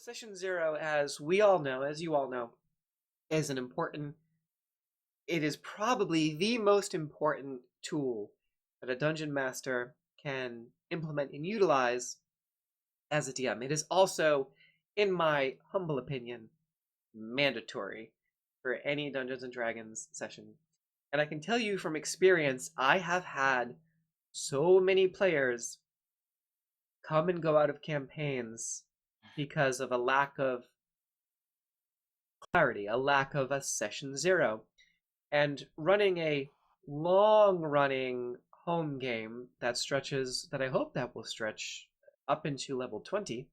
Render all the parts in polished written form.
Session Zero, as we all know, as you all know, is it is probably the most important tool that a dungeon master can implement and utilize as a DM. It is also, in my humble opinion, mandatory for any Dungeons and Dragons session. And I can tell you from experience, I have had so many players come and go out of campaigns because of a lack of clarity, a lack of a session zero. And running a long running home game that I hope that will stretch up into level 20,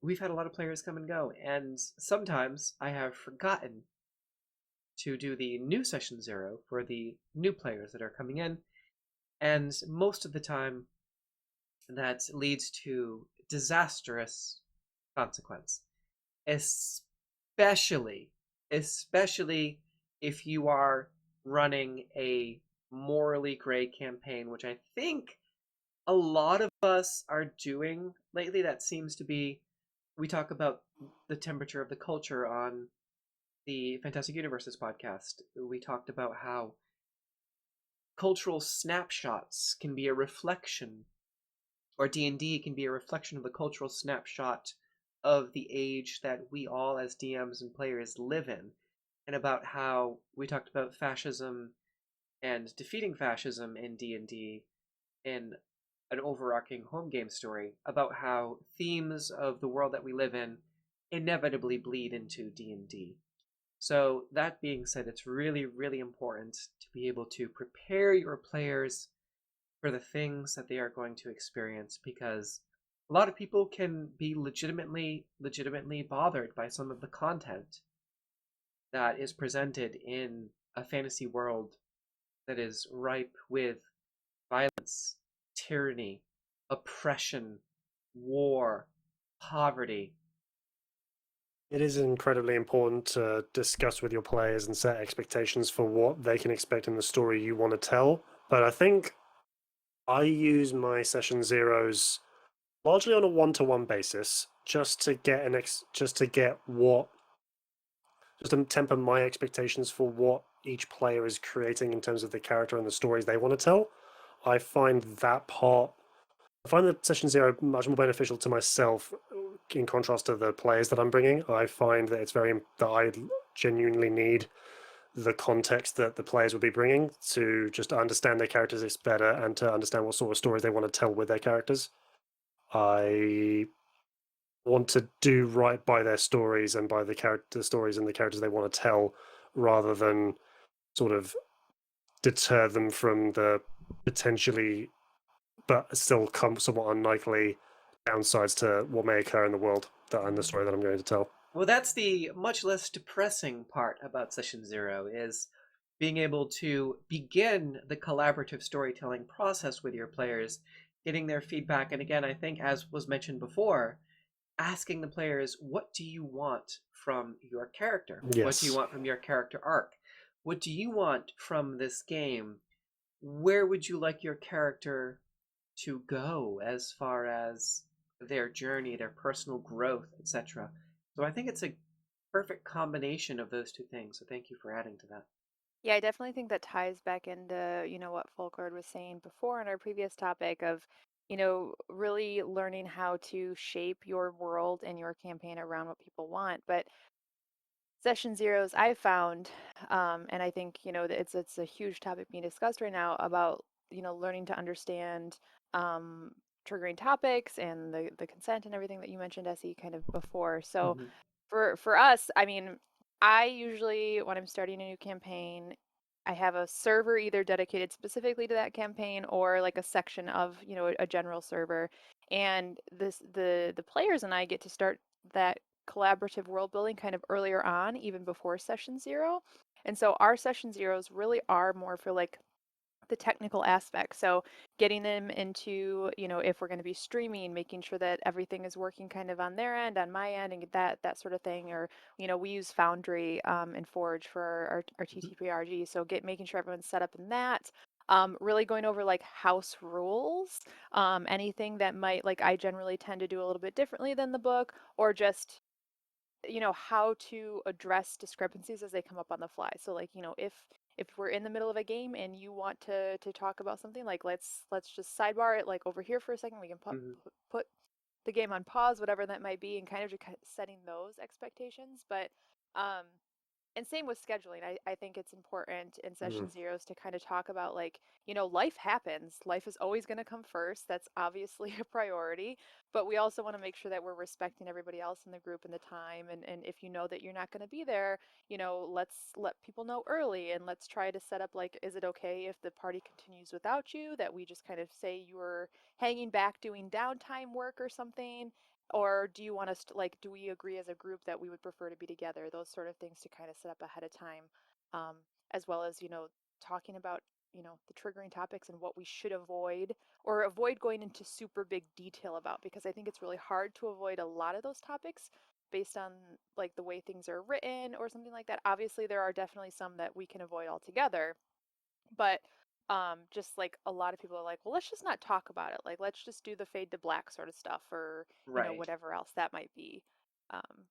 we've had a lot of players come and go. And sometimes I have forgotten to do the new session zero for the new players that are coming in. And most of the time, that leads to disastrous consequence, especially if you are running a morally gray campaign, which I think a lot of us are doing lately. That seems to be, we talk about the temperature of the culture on the Fantastic Universes podcast. We talked about how cultural snapshots can be a reflection, or D&D can be a reflection of the cultural snapshot of the age that we all as DMs and players live in, and about how we talked about fascism and defeating fascism in D&D in an overarching home game story, about how themes of the world that we live in inevitably bleed into D&D. So that being said, it's really, really important to be able to prepare your players for the things that they are going to experience, because a lot of people can be legitimately bothered by some of the content that is presented in a fantasy world that is ripe with violence, tyranny, oppression, war, poverty. It is incredibly important to discuss with your players and set expectations for what they can expect in the story you want to tell. But I think I use my session zeros largely on a one-to-one basis, just to temper my expectations for what each player is creating in terms of the character and the stories they want to tell. I find the session zero much more beneficial to myself in contrast to the players that I'm bringing. I find that I genuinely need the context that the players will be bringing to just understand their characters better and to understand what sort of stories they want to tell with their characters. I want to do right by their stories and by the character stories and the characters they want to tell, rather than sort of deter them from the potentially but still come somewhat unlikely downsides to what may occur in the world and the story that I'm going to tell. Well, that's the much less depressing part about Session Zero, is being able to begin the collaborative storytelling process with your players, getting their feedback, and again, I think, as was mentioned before, asking the players, what do you want from your character? Yes. What do you want from your character arc? What do you want from this game? Where would you like your character to go as far as their journey, their personal growth, etc.? So I think it's a perfect combination of those two things. So thank you for adding to that. Yeah, I definitely think that ties back into, what Folkard was saying before in our previous topic of, really learning how to shape your world and your campaign around what people want. But session zeros I've found, and I think, that it's a huge topic being discussed right now about, learning to understand triggering topics and the consent and everything that you mentioned, Essie, kind of before. So Mm-hmm. for us, I mean, I usually, when I'm starting a new campaign, I have a server either dedicated specifically to that campaign or like a section of, a general server. And the players and I get to start that collaborative world building kind of earlier on, even before session zero. And so our session zeros really are more for like the technical aspect. So getting them into, if we're going to be streaming, making sure that everything is working kind of on their end, on my end, and that sort of thing. Or, we use Foundry and Forge for our TTRPG. So making sure everyone's set up in that. Really going over like house rules, anything that might, like, I generally tend to do a little bit differently than the book, or just, how to address discrepancies as they come up on the fly. So like, if we're in the middle of a game and you want to talk about something, like, let's just sidebar it like over here for a second. We can Mhm. put the game on pause, whatever that might be, and kind of just setting those expectations. But um and same with scheduling. I think it's important in session zeros to kind of talk about, like, life happens. Life is always going to come first. That's obviously a priority. But we also want to make sure that we're respecting everybody else in the group and the time. And if you know that you're not going to be there, let's let people know early, and let's try to set up, like, is it okay if the party continues without you? That we just kind of say you were hanging back doing downtime work or something, or do you want us to, like, do we agree as a group that we would prefer to be together? Those sort of things to kind of set up ahead of time, um, as well as, talking about, the triggering topics and what we should avoid, or avoid going into super big detail about, because I think it's really hard to avoid a lot of those topics based on, like, the way things are written or something like that. Obviously, there are definitely some that we can avoid altogether, but just like a lot of people are like, well, let's just not talk about it. Like, let's just do the fade to black sort of stuff, or Right. whatever else that might be. Um,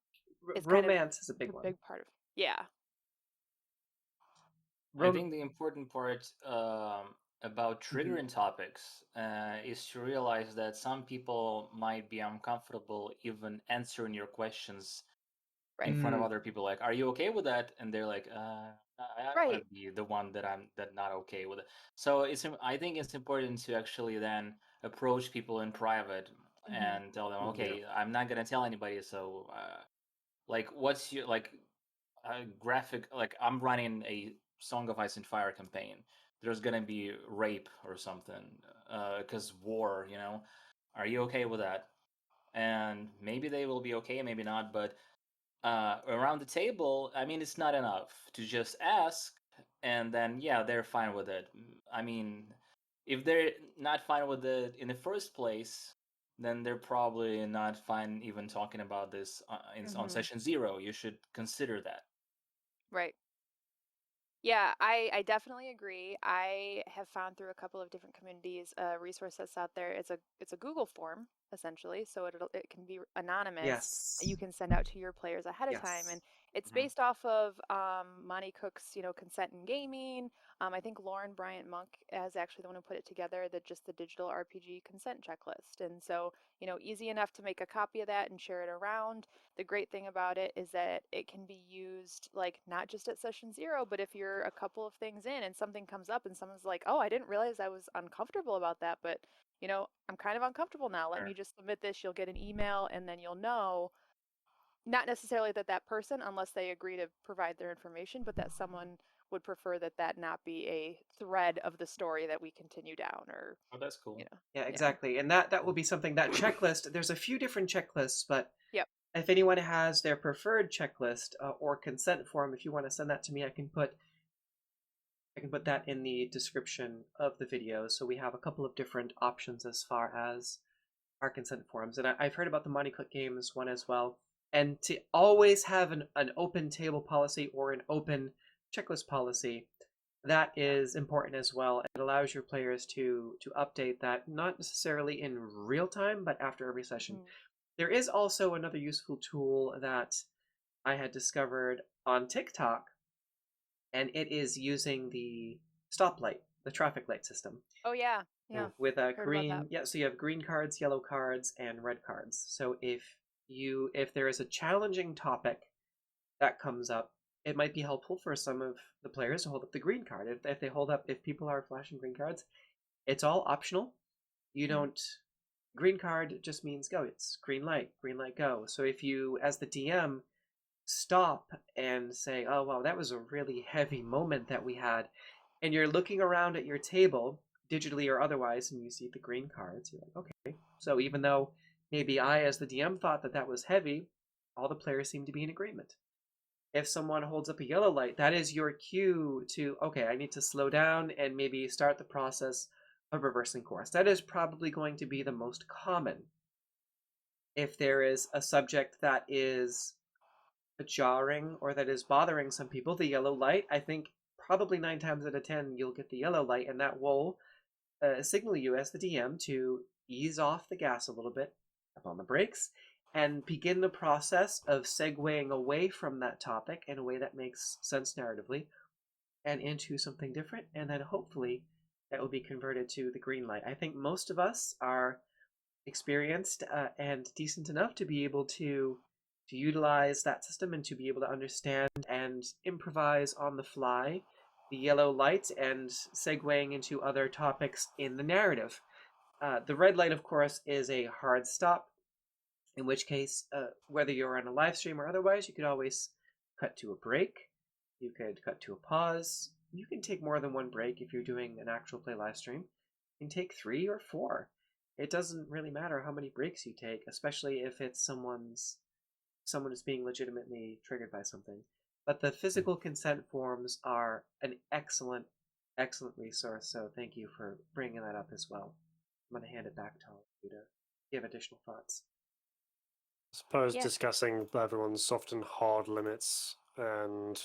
is kind of Romance is a big a one. big part of, yeah. I Rom- think the important part about Mhm. triggering topics is to realize that some people might be uncomfortable even answering your questions in Right. front of Mm, other people. Like, are you okay with that? And they're like, I don't want Right. to be the one that not okay with it. So I think it's important to actually then approach people in private Hmm. and tell them, Yeah. okay, I'm not gonna tell anybody. So, like, what's your like graphic? Like, I'm running a Song of Ice and Fire campaign. There's gonna be rape or something, because war. Are you okay with that? And maybe they will be okay, maybe not, but around the table, I mean, it's not enough to just ask and then, yeah, they're fine with it. I mean, if they're not fine with it in the first place, then they're probably not fine even talking about this on Hmm. session zero. You should consider that. Right. Yeah, I definitely agree. I have found through a couple of different communities a resource that's out there. It's a Google form essentially, so it can be anonymous. You yes. can send out to your players ahead of time, Yes. and it's Mhm. based off of Monty Cook's, Consent in Gaming. I think Lauren Bryant Monk is actually the one who put it together, the digital RPG consent checklist. And so, easy enough to make a copy of that and share it around. The great thing about it is that it can be used, like, not just at session zero, but if you're a couple of things in and something comes up and someone's like, oh, I didn't realize I was uncomfortable about that, but I'm kind of uncomfortable now. Let me Sure. just submit this. You'll get an email, and then you'll know, not necessarily that person, unless they agree to provide their information, but that someone would prefer that not be a thread of the story that we continue down, or, Oh, that's cool. Yeah, yeah. exactly. And that will be something, that checklist, there's a few different checklists, but Yep. if anyone has their preferred checklist or consent form, if you want to send that to me, I can put that in the description of the video. So we have a couple of different options as far as our consent forms. And I've heard about the Monty Cook Games one as well. And to always have an open table policy or an open checklist policy, that Yeah. is important as well. It allows your players to update that, not necessarily in real time, but after every session. Mhm. There is also another useful tool that I had discovered on TikTok, and it is using the stoplight, the traffic light system, Oh yeah. Yeah. with a Heard about that. green. Yeah, so you have green cards, yellow cards, and red cards. So if there is a challenging topic that comes up, it might be helpful for some of the players to hold up the green card. If people are flashing green cards, it's all optional. You Mhm. don't. Green card just means go. It's green light, go. So if you, as the DM, stop and say, oh, wow, that was a really heavy moment that we had, and you're looking around at your table, digitally or otherwise, and you see the green cards, you're like, okay. So even though maybe I, as the DM, thought that was heavy, all the players seem to be in agreement. If someone holds up a yellow light, that is your cue to, okay, I need to slow down and maybe start the process of reversing course. That is probably going to be the most common. If there is a subject that is jarring or that is bothering some people, the yellow light, I think, probably 9 times out of 10 you'll get the yellow light, and that will signal you as the DM to ease off the gas a little bit, up on the brakes, and begin the process of segueing away from that topic in a way that makes sense narratively and into something different, and then hopefully that will be converted to the green light. I think most of us are experienced and decent enough to be able to utilize that system and to be able to understand and improvise on the fly the yellow light and segueing into other topics in the narrative. The red light, of course, is a hard stop, in which case, whether you're on a live stream or otherwise, you could always cut to a break. You could cut to a pause. You can take more than one break if you're doing an actual play live stream. You can take 3 or 4. It doesn't really matter how many breaks you take, especially if it's someone is being legitimately triggered by something. But the physical consent forms are an excellent resource, so thank you for bringing that up as well. I'm going to hand it back to all of you to give additional thoughts. I suppose discussing everyone's soft and hard limits, and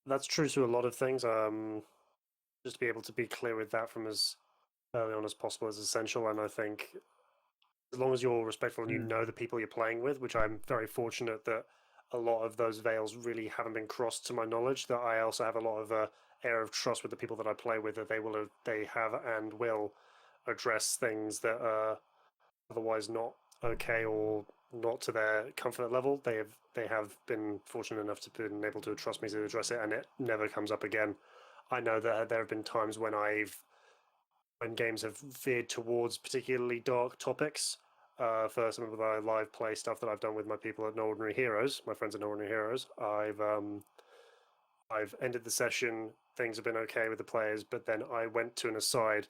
that's true to a lot of things. Just to be able to be clear with that from as early on as possible is essential, and I think as long as you're respectful and you know the people you're playing with, which I'm very fortunate that a lot of those veils really haven't been crossed to my knowledge, that I also have a lot of air of trust with the people that I play with, that they have and will address things that are otherwise not okay or not to their comfort level. They have been fortunate enough to been able to trust me to address it, and it never comes up again. I know that there have been times when games have veered towards particularly dark topics. For some of the live play stuff that I've done with my people at No Ordinary Heroes, my friends at No Ordinary Heroes, I've ended the session. Things have been okay with the players, but then I went to an aside,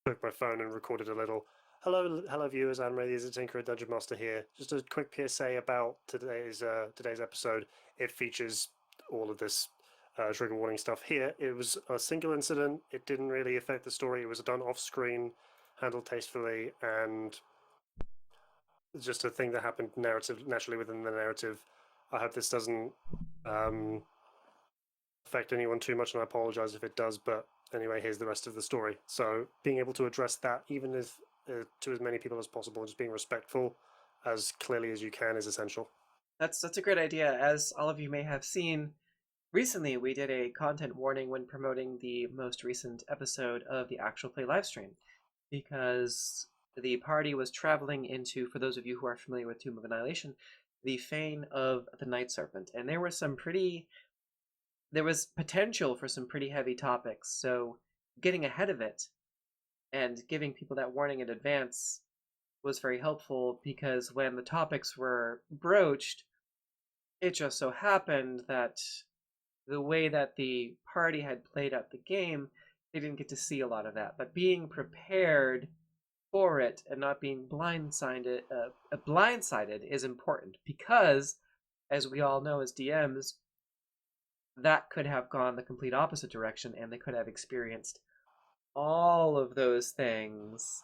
took my phone and recorded a little. Hello, viewers. I'm Ray, the Tinker, Dungeon Master here. Just a quick PSA about today's episode. It features all of this trigger warning stuff here. It was a single incident. It didn't really affect the story. It was done off screen, handled tastefully, and it's just a thing that happened naturally within the narrative. I hope this doesn't affect anyone too much, and I apologize if it does, but anyway, here's the rest of the story. So being able to address that, even if to as many people as possible, and just being respectful as clearly as you can is essential. That's a great idea. As all of you may have seen, recently we did a content warning when promoting the most recent episode of the actual play livestream, because the party was traveling into, for those of you who are familiar with Tomb of Annihilation, the Fane of the Night Serpent, and there was potential for some pretty heavy topics, so getting ahead of it and giving people that warning in advance was very helpful, because when the topics were broached, it just so happened that the way that the party had played out the game, they didn't get to see a lot of that. But being prepared for it and not being blindsided is important, because, as we all know as DMs, that could have gone the complete opposite direction, and they could have experienced all of those things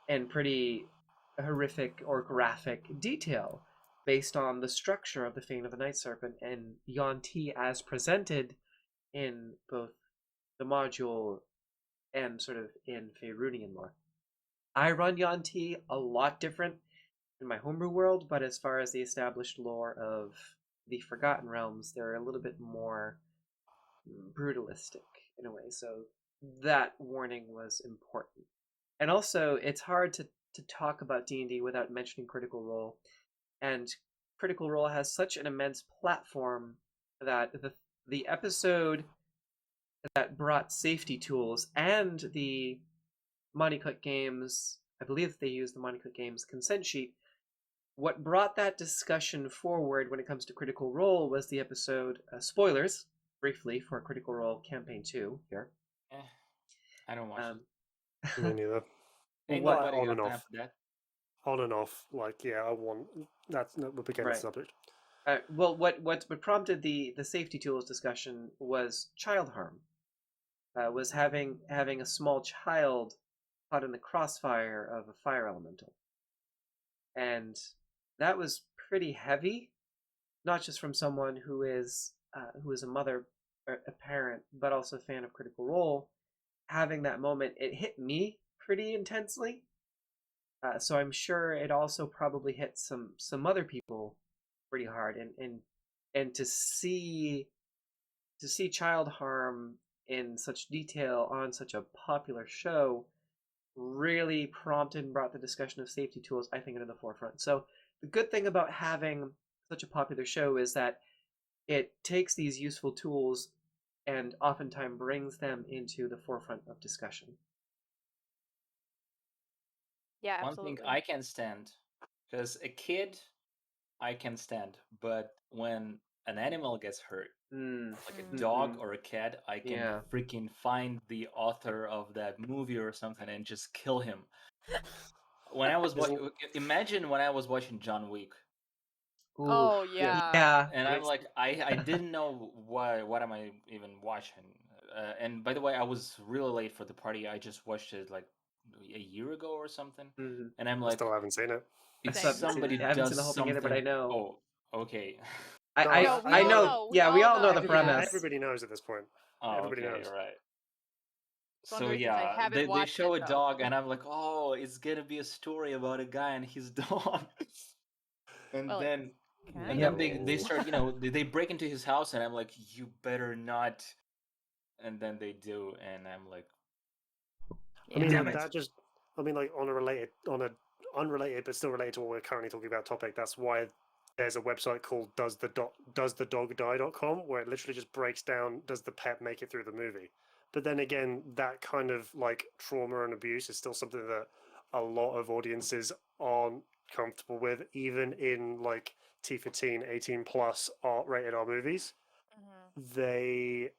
in pretty horrific or graphic detail based on the structure of the Fane of the Night Serpent and Yuan-Ti as presented in both the module and sort of in Faerunian lore. I run Yuan-Ti a lot different in my homebrew world, but as far as the established lore of the Forgotten Realms, they're a little bit more brutalistic in a way, so that warning was important. And also, it's hard to talk about D&D without mentioning Critical Role, and Critical Role has such an immense platform that the episode that brought safety tools and the Monty Cook Games, I believe they used the Monty Cook Games consent sheet, what brought that discussion forward when it comes to Critical Role was the episode, spoilers, briefly, for Critical Role Campaign 2 here. I don't watch it. Me neither. Ain't Well, nobody on got and time off. for that. On and off, like, yeah, I want that's we became Right. the subject. Well, what prompted the safety tools discussion was child harm. Was having a small child caught in the crossfire of a fire elemental, and that was pretty heavy, not just from someone who is a mother a parent, but also a fan of Critical Role, having that moment, it hit me pretty intensely. So I'm sure it also probably hit some other people pretty hard, and to see child harm in such detail on such a popular show really prompted and brought the discussion of safety tools, I think, into the forefront. So the good thing about having such a popular show is that it takes these useful tools and oftentimes brings them into the forefront of discussion. Yeah, One thing absolutely. I can stand, because a kid I can stand, but when an animal gets hurt, like a dog or a cat, I can Yeah. freaking find the author of that movie or something and just kill him. When I was watching, imagine when I was watching John Wick, Oh yeah. Yeah. and I'm like, I didn't know what am I even watching. And by the way, I was really late for the party. I just watched it like a year ago or something, Mhm. and I'm I like, still haven't seen it. if still haven't seen somebody it. I haven't seen does the whole thing either, but I something, know. oh, okay. No, No, we I all know. know. Yeah, we all know the Everybody, Yeah. premise. everybody knows at this point. Oh, Everybody okay, knows. right. It's one of So the reasons I yeah, haven't they watched show it, a though. dog, and I'm like, oh, it's gonna be a story about a guy and his dog. And Well, then kind Yep. of they is. start, they break into his house, and I'm like, you better not. And then they do, and I'm like, I mean, Yeah. Damn it. that just, I mean, like on a unrelated but still related to what we're currently talking about topic. That's why there's a website called doesthedogdie.com where it literally just breaks down does the pet make it through the movie. But then again, that kind of like trauma and abuse is still something that a lot of audiences aren't comfortable with, even in like T15, 18 plus rated R movies. They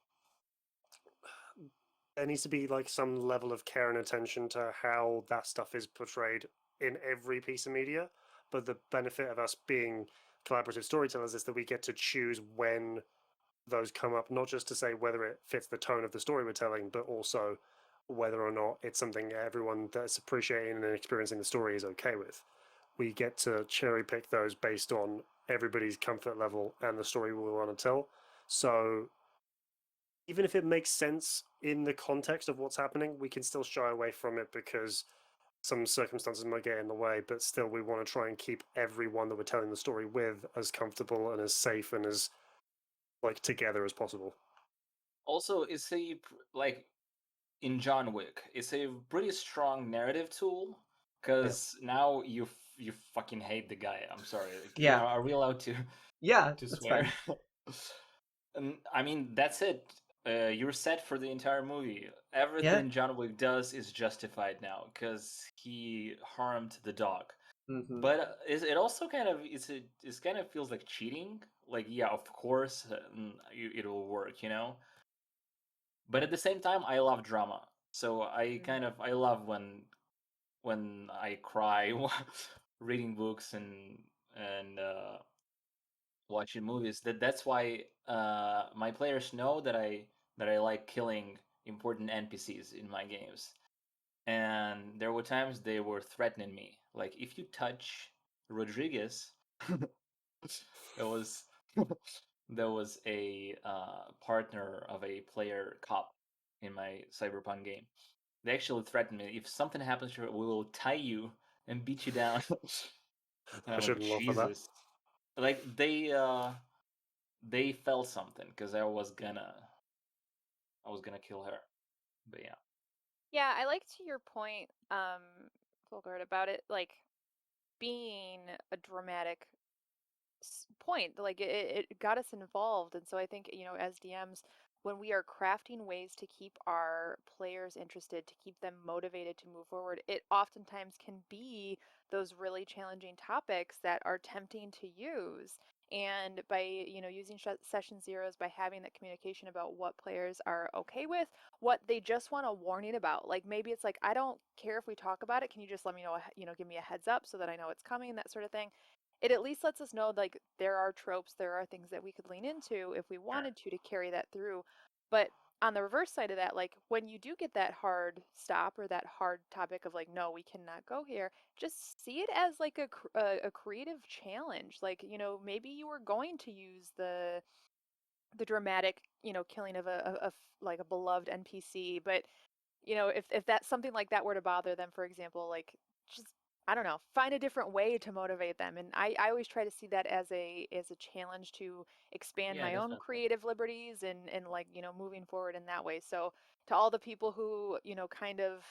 there needs to be like some level of care and attention to how that stuff is portrayed in every piece of media. But the benefit of us being collaborative storytellers is that we get to choose when those come up, not just to say whether it fits the tone of the story we're telling, but also whether or not it's something everyone that's appreciating and experiencing the story is okay with. We get to cherry pick those based on everybody's comfort level and the story we want to tell. So even if it makes sense in the context of what's happening, we can still shy away from it because some circumstances might get in the way, but still we want to try and keep everyone that we're telling the story with as comfortable and as safe and as like together as possible. also, it's like in John Wick, it's a pretty strong narrative tool because now you fucking hate the guy. I'm sorry. Yeah. Are we allowed to Yeah, to that's swear? fine. And I mean, that's it. You're set for the entire movie. Everything John Wick does is justified now because he harmed the dog. Mhm. But it also kind of it kind of feels like cheating. Like, yeah, of course, it will work, But at the same time, I love drama, so I love when I cry reading books and watching movies. That's why my players know that I like killing important NPCs in my games. And there were times they were threatening me, like if you touch Rodriguez, there was there was a partner of a player cop in my Cyberpunk game. They actually threatened me, if something happens to her, we will tie you and beat you down. And I I'm like, shouldn't laugh at that. Jesus. Like they felt something because I was gonna kill her. But yeah. Yeah, I like to your point, Folkard, about it like being a dramatic point. Like it got us involved, and so I think as DMs, when we are crafting ways to keep our players interested, to keep them motivated to move forward, it oftentimes can be those really challenging topics that are tempting to use. And by using session zeros, by having that communication about what players are okay with, what they just want a warning about, like maybe it's like, I don't care if we talk about it, can you just let me know, give me a heads up so that I know it's coming, that sort of thing. It at least lets us know like there are tropes, there are things that we could lean into if we wanted to carry that through. But on the reverse side of that, like when you do get that hard stop or that hard topic of like, no, we cannot go here, just see it as like a creative challenge. Like, maybe you were going to use the dramatic, killing of like a beloved NPC. But if that something like that were to bother them, for example, like just I don't know, find a different way to motivate them. And I always try to see that as a challenge to expand Yeah, my own definitely. creative liberties and like, moving forward in that way. So to all the people who, kind of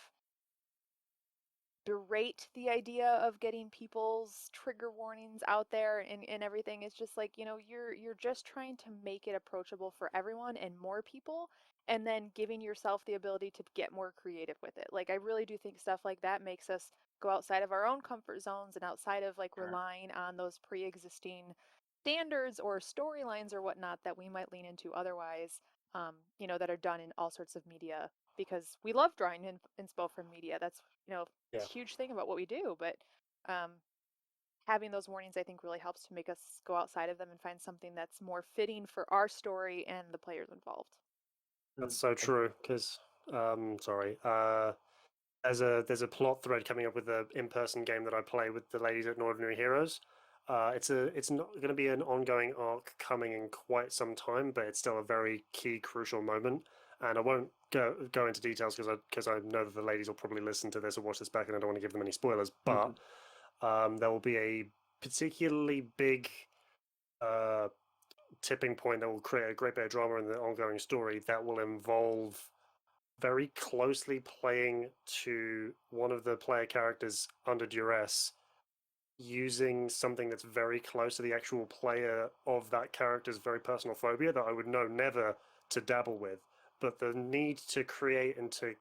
berate the idea of getting people's trigger warnings out there and everything, it's just like, you're just trying to make it approachable for everyone and more people, and then giving yourself the ability to get more creative with it. Like I really do think stuff like that makes us go outside of our own comfort zones and outside of like Sure. relying on those pre-existing standards or storylines or whatnot that we might lean into otherwise, that are done in all sorts of media, because we love drawing inspo from media. That's, Yeah. a huge thing about what we do. But um, having those warnings, I think, really helps to make us go outside of them and find something that's more fitting for our story and the players involved. That's so true. Because, sorry, there's a plot thread coming up with the in-person game that I play with the ladies at Ordinary Heroes. It's not going to be an ongoing arc coming in quite some time, but it's still a very key, crucial moment. And I won't go into details because I know that the ladies will probably listen to this or watch this back, and I don't want to give them any spoilers. But there will be a particularly big uh, tipping point that will create a great bit of drama in the ongoing story that will involve very closely playing to one of the player characters under duress, using something that's very close to the actual player of that character's very personal phobia that I would know never to dabble with. But the need to create and to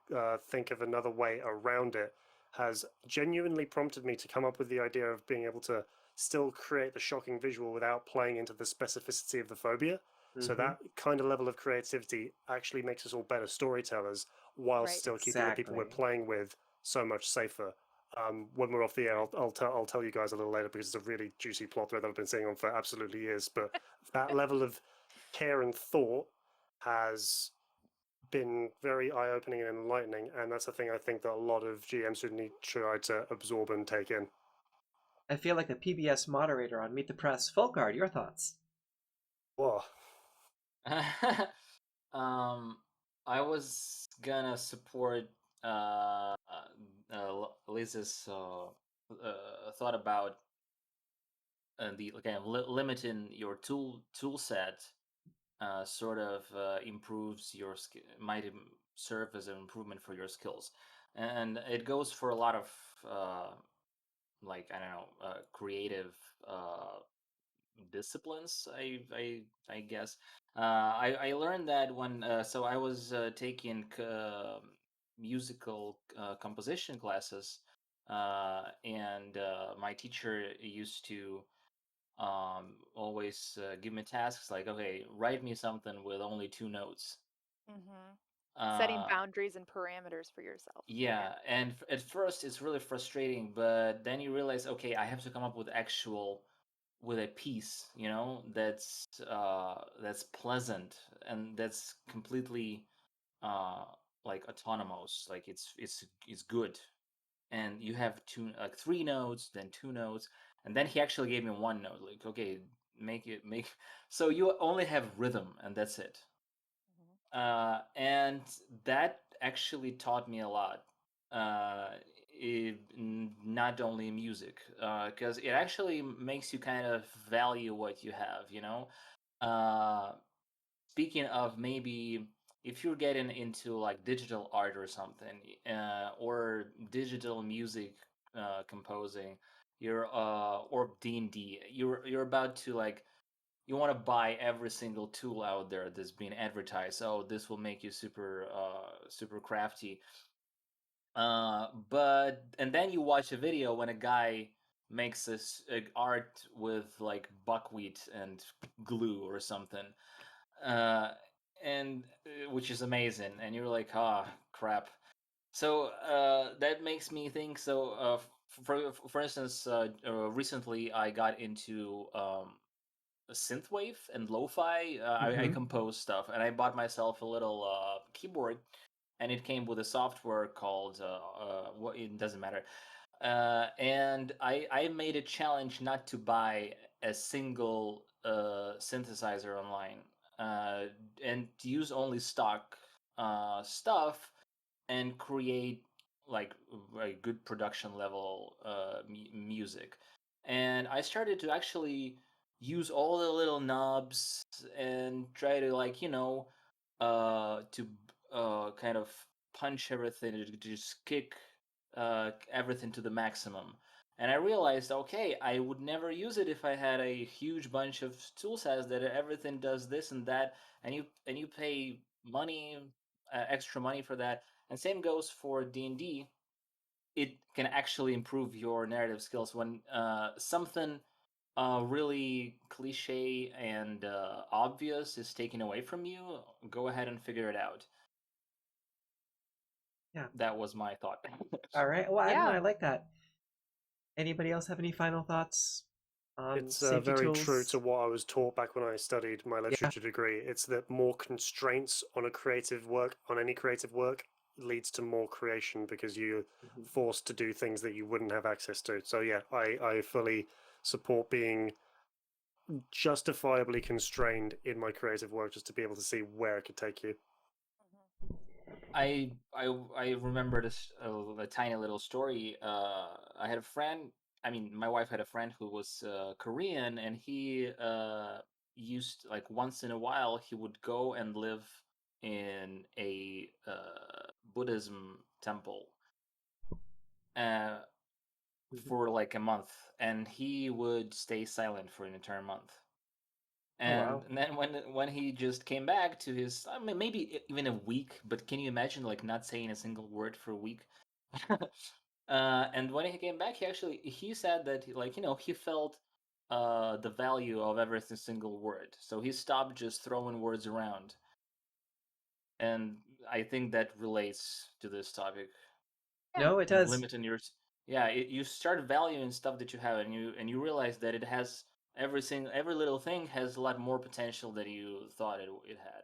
think of another way around it has genuinely prompted me to come up with the idea of being able to still create the shocking visual without playing into the specificity of the phobia. So that kind of level of creativity actually makes us all better storytellers while Right. still keeping the people we're Exactly. playing with so much safer. When we're off the air, I'll tell you guys a little later because it's a really juicy plot thread that I've been seeing on for absolutely years. But that level of care and thought has been very eye-opening and enlightening, and that's the thing I think that a lot of GMs should need to try to absorb and take in. I feel like a PBS moderator on Meet the Press. Folkard, your thoughts? Whoa. um, I was gonna support Liza's thought about the again limiting your tool set sort of improves your might serve as an improvement for your skills, and it goes for a lot of like I don't know creative disciplines. I guess I learned that when so I was taking musical composition classes, and my teacher used to always give me tasks like, okay, write me something with only 2 notes. Mm-hmm. Setting uh boundaries and parameters for yourself. Yeah. yeah, and at first it's really frustrating, but then you realize, okay, I have to come up with with a piece, that's pleasant and that's completely uh like autonomous, like it's good. And you have 3 notes, then 2 notes, and then he actually gave me 1 note, like, okay, make so you only have rhythm and that's it. Mhm. And that actually taught me a lot. Not only music, because it actually makes you kind of value what you have. Uh, Speaking of, maybe if you're getting into like digital art or something, or digital music composing, or D&D, you're about to like you want to buy every single tool out there that's being advertised. Oh, this will make you super crafty. But and then you watch a video when a guy makes this art with like buckwheat and glue or something, uh, and which is amazing, and you're like, ah, crap. So that makes me think. So for instance, recently I got into synthwave and lo-fi. I compose stuff, and I bought myself a little keyboard, and it came with a software called what, it doesn't matter. And I made a challenge not to buy a single synthesizer online. and to use only stock stuff and create like a good production level music. And I started to actually use all the little knobs and try to like to kind of punch everything, to just kick everything to the maximum. And I realized, okay, I would never use it if I had a huge bunch of tool sets that everything does this and that, and you pay money, extra money for that. And same goes for D&D. It can actually improve your narrative skills when something really cliche and obvious is taken away from you. Go ahead and figure it out. Yeah. That was my thought. All right. Well, I don't know. Yeah. I like that. Anybody else have any final thoughts on It's safety very tools? true to what I was taught back when I studied my literature degree. It's that more constraints on any creative work, leads to more creation because you're Mhm. forced to do things that you wouldn't have access to. So yeah, I fully support being justifiably constrained in my creative work just to be able to see where it could take you. I remember this a tiny little story. I had a friend. I mean, my wife had a friend who was Korean, and he used like once in a while he would go and live in a Buddhism temple uh, for like a month, and he would stay silent for an entire month. Oh, wow. And then when he just came back to his, I mean, maybe even a week, but can you imagine like not saying a single word for a week? And when he came back, he said that he felt the value of every single word, so he stopped just throwing words around. And I think that relates to this topic. No, it does. Limiting your, yeah, you start valuing stuff that you have, and you realize that it has every little thing has a lot more potential than you thought it had.